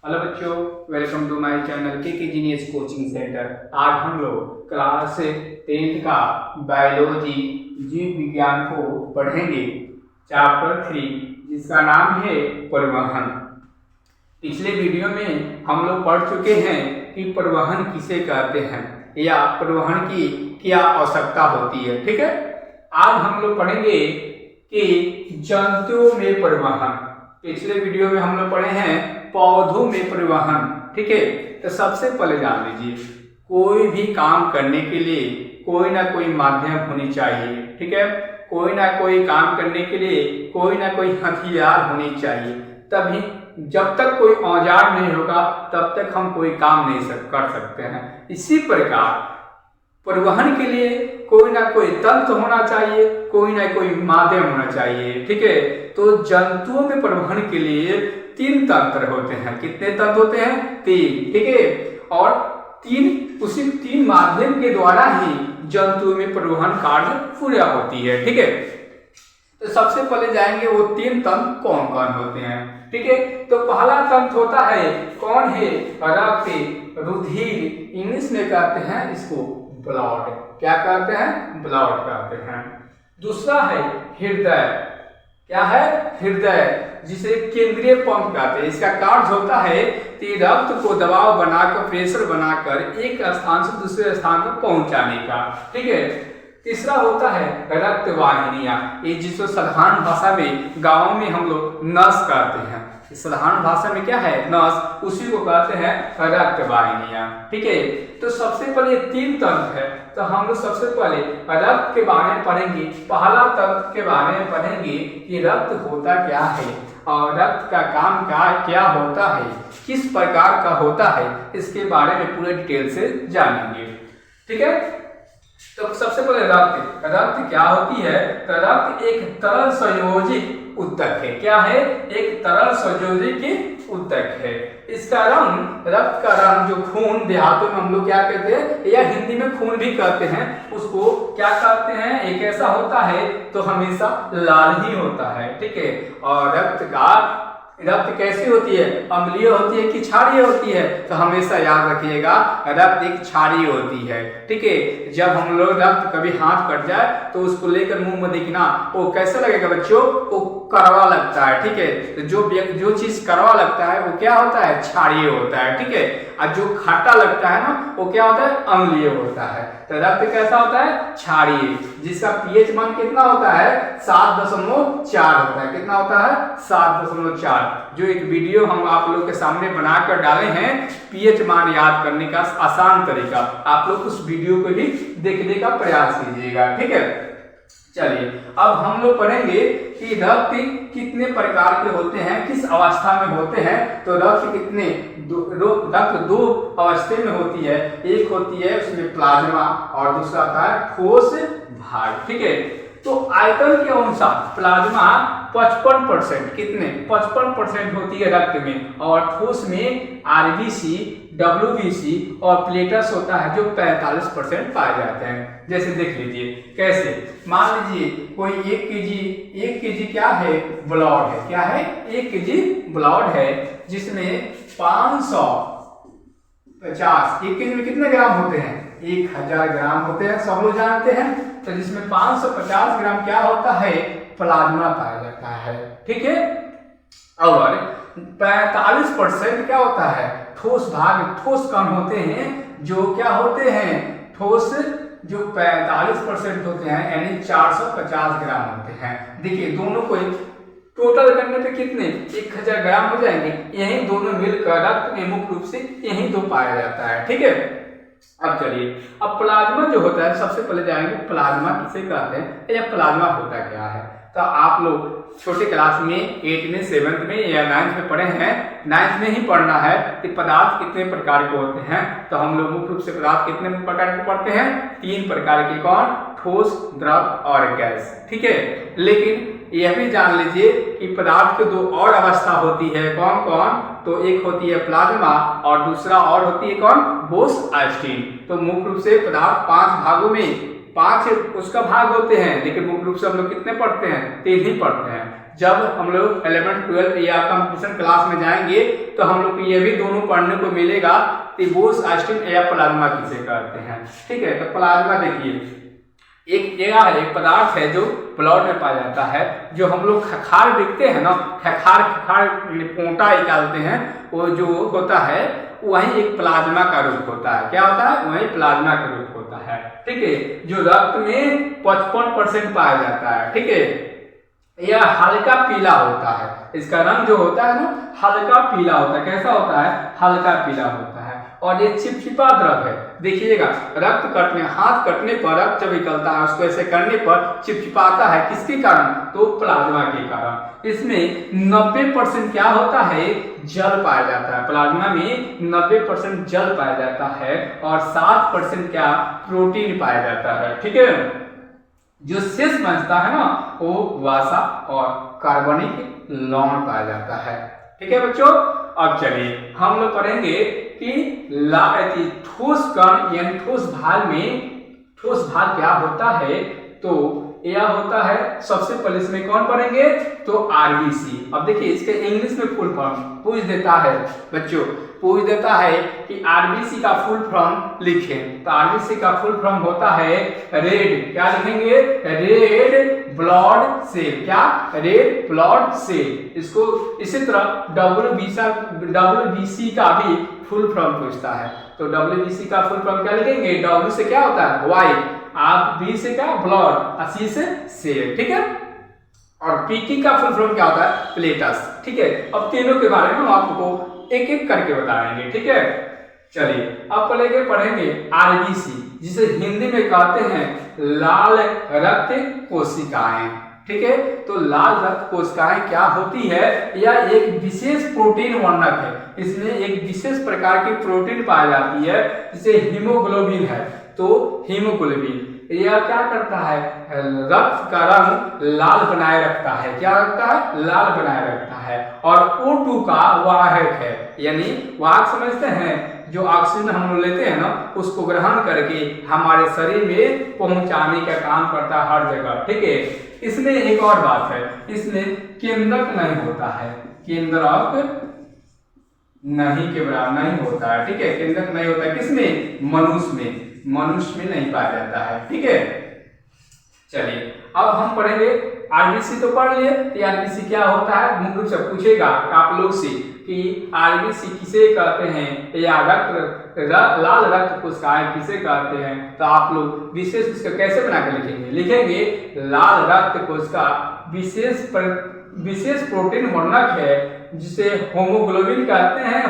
Hello बच्चों, welcome to my channel के genius coaching centre. आज हम लोग क्लास 10th का बायोलॉजी जीव विज्ञान को पढ़ेंगे, चैप्टर 3, जिसका नाम है परिवहन। पिछले वीडियो में हम लोग पढ़ चुके हैं कि परिवहन किसे कहते हैं या परिवहन की क्या आवश्यकता होती है। ठीक है, आज हम लोग पढ़ेंगे कि जंतुओं में परिवहन। पिछले वीडियो में हम लोग पढ़े हैं पौधों में परिवहन। ठीक है, तो सबसे पहले जान लीजिए, कोई भी काम करने के लिए कोई ना कोई माध्यम होनी चाहिए। ठीक है, कोई ना कोई काम करने के लिए कोई ना कोई हथियार होनी चाहिए, तभी जब तक कोई औजार नहीं होगा तब तक हम कोई काम नहीं कर सकते हैं। इसी प्रकार परिवहन के लिए कोई ना कोई तंत्र होना चाहिए, कोई ना कोई माध्यम होना चाहिए। ठीक है, तो जंतुओं में परिवहन के लिए 3 तंत्र होते हैं। कितने तंत्र होते हैं? 3। ठीक है, और उसी 3 माध्यम के द्वारा ही जंतुओं में परिवहन कार्य पूरा होती है। ठीक है, तो सबसे पहले जाएंगे वो 3 तंत्र कौन कौन होते हैं। ठीक है, तो पहला तंत्र होता है, कौन है? रक्त, रुधिर, इंग्लिश में कहते हैं इसको ब्लड। क्या कहते हैं? ब्लड कहते हैं। दूसरा है हृदय। क्या है? हृदय, जिसे केंद्रीय पंप कहते हैं। इसका कार्य होता है कि रक्त को दबाव बनाकर, प्रेशर बनाकर एक स्थान से दूसरे स्थान पर पहुंचाने का। ठीक है, तीसरा होता है रक्त वाहिनियां, ये जिसको साधारण भाषा में गांव में हम लोग नस कहते हैं। साधारण भाषा में क्या है? नस, उसी को कहते हैं रक्त वाहिनियां। ठीक है, तो सबसे पहले 3 तंत्र है, तो हम लोग सबसे पहले रक्त के बारे में पढ़ेंगे। पहला तंत्र के बारे में पढ़ेंगे कि रक्त होता क्या है और रक्त का काम क्या होता है, किस प्रकार का होता है, इसके बारे में पूरे डिटेल से जानेंगे। ठीक है, तो सबसे पहले रक्त क्या होती है? तो रक्त एक तरल संयोजित ऊतक है। क्या है? एक तरल संयोजित ऊतक है। इसका रंग, रक्त का रंग, जो खून देहातों में हम लोग क्या कहते हैं, या हिंदी में खून भी कहते हैं, उसको क्या कहते हैं? एक ऐसा होता है तो हमेशा लाल ही होता है। ठीक है, और रक्त कैसी होती है? अम्लीय होती है कि क्षारीय होती है? तो हमेशा याद रखिएगा, रक्त एक क्षारीय होती है। ठीक है, जब हम लोग रक्त कभी हाथ कट जाए तो उसको लेकर मुंह में देखना, वो कैसा लगेगा बच्चों? वो कड़वा लगता है। ठीक है, तो जो चीज कड़वा लगता है वो क्या होता है? क्षारीय होता है। ठीक है, और जो खट्टा लगता है ना, वो क्या होता है? अम्लीय होता है। तो रक्त कैसा होता है? क्षारीय, जिसका पीएच मान कितना होता है? 7.4 होता है। कितना होता है? 7.4। जो एक वीडियो हम आप लोग के सामने बनाकर डाले हैं, पीएच मान याद करने का आसान तरीका, आप लोग उस वीडियो को भी देखने का प्रयास कीजिएगा। ठीक है, चलिए अब हम लोग पढ़ेंगे कि रक्त कितने प्रकार के होते हैं, किस अवस्था में होते हैं। तो रक्त 2 अवस्था में होती है। एक होती है उसमें प्लाज्मा और दूसरा आता है ठोस भाग। ठीक है, तो आयतन के अनुसार प्लाज्मा 55%, कितने? 55% होती है रक्त में, और ठोस में आरबीसी, डब्ल्यूबीसी और प्लेटस होता है जो 45% पाए जाते हैं। जैसे देख लीजिए कैसे, मान लीजिए कोई 1 केजी क्या है? ब्लड है। क्या है? 1 केजी ब्लड है, जिसमें 550, 1 केजी में कितने ग्राम होते हैं? 1000 ग्राम होते हैं, सब लोग जानते हैं। तो जिसमें 550 ग्राम क्या होता है? प्लाज्मा पाया जाता है। ठीक है, और 45% क्या होता है? ठोस भाग, ठोस कण होते हैं, जो क्या होते हैं? ठोस, जो 45% होते हैं, यानी 450 ग्राम होते हैं। देखिए दोनों को टोटल करने पे कितने? 1000 ग्राम हो जाएंगे। यही दोनों मिलकर रक्त में मुख्य रूप से यही 2 पाया जाता है। ठीक है, अब चलिए, अब प्लाज्मा जो होता है, सबसे पहले जाएंगे प्लाज्मा किसे कहते हैं या प्लाज्मा होता क्या है। तो आप लोग छोटे क्लास में 8th में, 7th में या 9th में पढ़े हैं। 9th में ही पढ़ना है कि पदार्थ कितने प्रकार के होते हैं। तो हम लोग मुख्य रूप से पदार्थ कितने प्रकार के पढ़ते हैं? 3 प्रकार के। कौन? ठोस, द्रव और गैस। ठीक है, लेकिन यह भी जान लीजिए कि पदार्थ की 2 और अवस्था होती है। कौन कौन? तो एक होती है प्लाज्मा और दूसरा और होती है कौन? बोस आइंस्टीन। तो मुख्य रूप से पदार्थ 5 भागों में 5 उसका भाग होते हैं, लेकिन मुख्य रूप से हम लोग कितने पढ़ते हैं? 3 ही पढ़ते हैं। जब हम लोग 11th 12th या कंपटीशन क्लास में जाएंगे तो हम लोग को ये भी दोनों पढ़ने को मिलेगा कि बोस आइस्टीन या प्लाज्मा किसे कहते हैं। ठीक है, तो प्लाज्मा देखिए एक पदार्थ है जो ब्लड में पाया जाता है। जो हम लोग खखार देखते हैं ना, खखार पोंटा निकालते हैं, वो जो होता है वही एक प्लाज्मा का रूप होता है। क्या होता है? वही प्लाज्मा का रूप होता है। ठीक है, जो रक्त में 55% पाया जाता है। ठीक है, यह हल्का पीला होता है, इसका रंग जो होता है ना हल्का पीला होता है। कैसा होता है? हल्का पीला होता है। और ये चिपचिपा द्रव है। देखिएगा रक्त कटने, हाथ कटने पर रक्त जब निकलता है उसको ऐसे करने पर चिपचिपाता है। किसके कारण? तो प्लाज्मा के कारण। इसमें 90% क्या होता है? जल पाया जाता है। प्लाज्मा में 90% जल पाया जाता है और 7% क्या? प्रोटीन पाया जाता है। ठीक है, जो शेष बचता है ना वो वसा और कार्बनिक लवण पाया जाता है। ठीक है बच्चों, अब चलिए हम लोग पढ़ेंगे कि ठोस कण यानी ठोस भाग में ठोस भाग क्या होता है। तो यह होता है, सबसे पहले इसमें कौन पढ़ेंगे? तो आरबीसी। अब देखिए इसके इंग्लिश में फुल फॉर्म पूछ देता है बच्चों, पूछ देता है कि आरबीसी का फुल फॉर्म लिखें। तो आरबीसी का फुल फॉर्म होता है रेड, क्या लिखेंगे? Red blood cell. क्या? Red blood cell. इसको इसी तरह डब्ल्यूबीसी का भी फुल फॉर्म पूछता है। तो डब्ल्यूबीसी का फुल फॉर्म क्या लिखेंगे? डब्ल्यू से क्या होता है? वाइट, आप बी से क्या? ब्लड, सी से सेल। ठीक है, और पीटी का फुल फॉर्म क्या होता है? प्लेटस। ठीक है, अब तीनों के बारे में हम आपको एक एक करके बताएंगे। ठीक है, चलिए अब पढ़ेंगे आरबीसी, जिसे हिंदी में कहते हैं लाल रक्त कोशिकाएं। ठीक है, तो लाल रक्त कोशिकाएं क्या होती है? यह एक विशेष प्रोटीन वर्णक है। इसमें एक विशेष प्रकार की प्रोटीन पाई जाती है जिसे हीमोग्लोबिन है। तो हीमोग्लोबिन यह क्या करता है? रक्त का रंग लाल बनाए रखता है। क्या रखता है? लाल बनाए रखता है। और O2 का वाहक है, यानी वाहक समझते हैं, जो ऑक्सीजन हम लोग लेते हैं ना उसको ग्रहण करके हमारे शरीर में पहुंचाने का काम करता है हर जगह। ठीक है, इसमें एक और बात है, इसमें केंद्रक नहीं होता है। केंद्रक नहीं के बराबर नहीं होता है। ठीक है, केंद्रक नहीं होता है। किसमें? मनुष्य में नहीं पाया जाता है। ठीक है, चलिए अब हम पढ़ेंगे आरबीसी। तो पढ़ लिए कि आरबीसी क्या होता है। मुख्य रूप से पूछेगा आप लोग से कि आरबीसी किसे कहते हैं या लाल रक्त कोशिकाएं किसे कहते हैं। तो आप लोग विशेष इसका कैसे बनाकर लिखेंगे? लाल रक्त कोशिका विशेष प्रोटीन वर्णक है जिसे होमोग्लोबिन कहते हैं।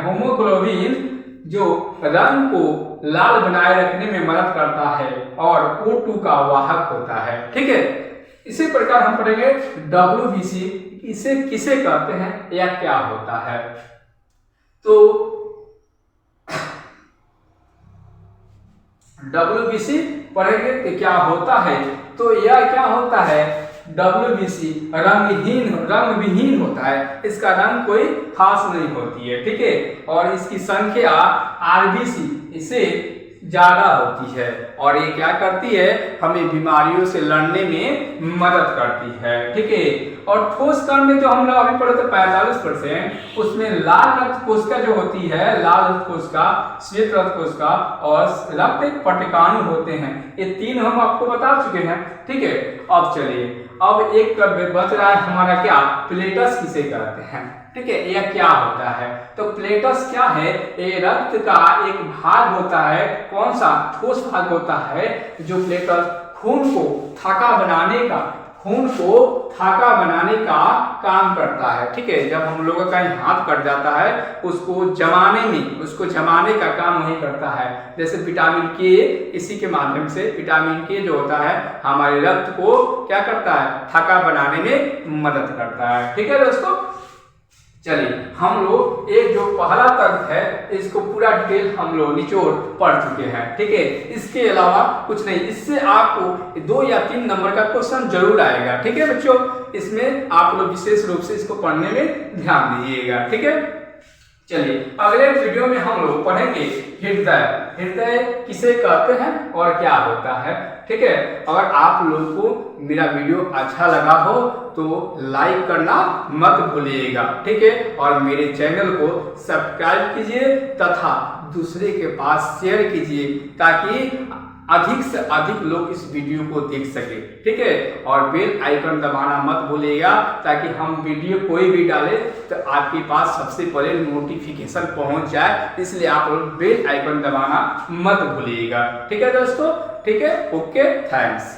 होमोग्लोबिन जो रंग को लाल बनाए रखने में मदद करता है और O2 का वाहक होता है। ठीक है, इसी प्रकार हम पढ़ेंगे डब्ल्यूबीसी, इसे किसे कहते हैं या क्या होता है। तो डब्ल्यूबीसी पढ़ेंगे कि क्या होता है। तो यह क्या होता है? डब्ल्यूबीसी रंग विहीन होता है। इसका रंग कोई खास नहीं होती है। ठीक है, और इसकी संख्या आरबीसी इससे ज्यादा होती है और ये क्या करती है? हमें बीमारियों से लड़ने में मदद करती है। ठीक है, और ठोस कण में जो हम लोग अभी पढ़े थे 45%, उसमें लाल रक्त कोशिका जो होती है, लाल रक्त कोशिका, श्वेत रक्त कोशिका और रक्त पटकाणु होते हैं। ये तीन हम आपको बता चुके हैं। ठीक है, अब चलिए अब एक बच रहा है हमारा क्या? प्लेटस किसे कहते हैं। ठीक है, यह क्या होता है? तो प्लेटस क्या है? ये रक्त का एक भाग होता है। कौन सा? ठोस भाग होता है जो प्लेटस खून को थाका बनाने का काम करता है। ठीक है, जब हम लोगों का हाथ कट जाता है उसको जमाने का काम वही करता है। जैसे विटामिन के, इसी के माध्यम से विटामिन के जो होता है हमारे रक्त को क्या करता है? थाका बनाने में मदद करता है। ठीक है दोस्तों, चलिए हम लोग एक जो पहला तर्क है इसको पूरा डिटेल हम लोग निचोड़ पढ़ चुके हैं। ठीक है, इसके अलावा कुछ नहीं। इससे आपको 2 या 3 नंबर का क्वेश्चन जरूर आएगा। ठीक है बच्चों, इसमें आप लोग विशेष रूप से इसको पढ़ने में ध्यान दीजिएगा। ठीक है, चलिए अगले वीडियो में हम लोग पढ़ेंगे हृदय। हृदय किसे कहते हैं और क्या होता है, ठीक है। अगर आप लोग को मेरा वीडियो अच्छा लगा हो तो लाइक करना मत भूलिएगा, ठीक है। और मेरे चैनल को सब्सक्राइब कीजिए तथा दूसरे के पास शेयर कीजिए ताकि अधिक से अधिक लोग इस वीडियो को देख सके, ठीक है। और बेल आइकन दबाना मत भूलिएगा ताकि हम वीडियो कोई भी डाले तो आपके पास सबसे पहले नोटिफिकेशन पहुंच जाए, इसलिए आप लोग बेल आइकन दबाना मत भूलिएगा, ठीक है दोस्तों, ठीक है। Okay, thanks.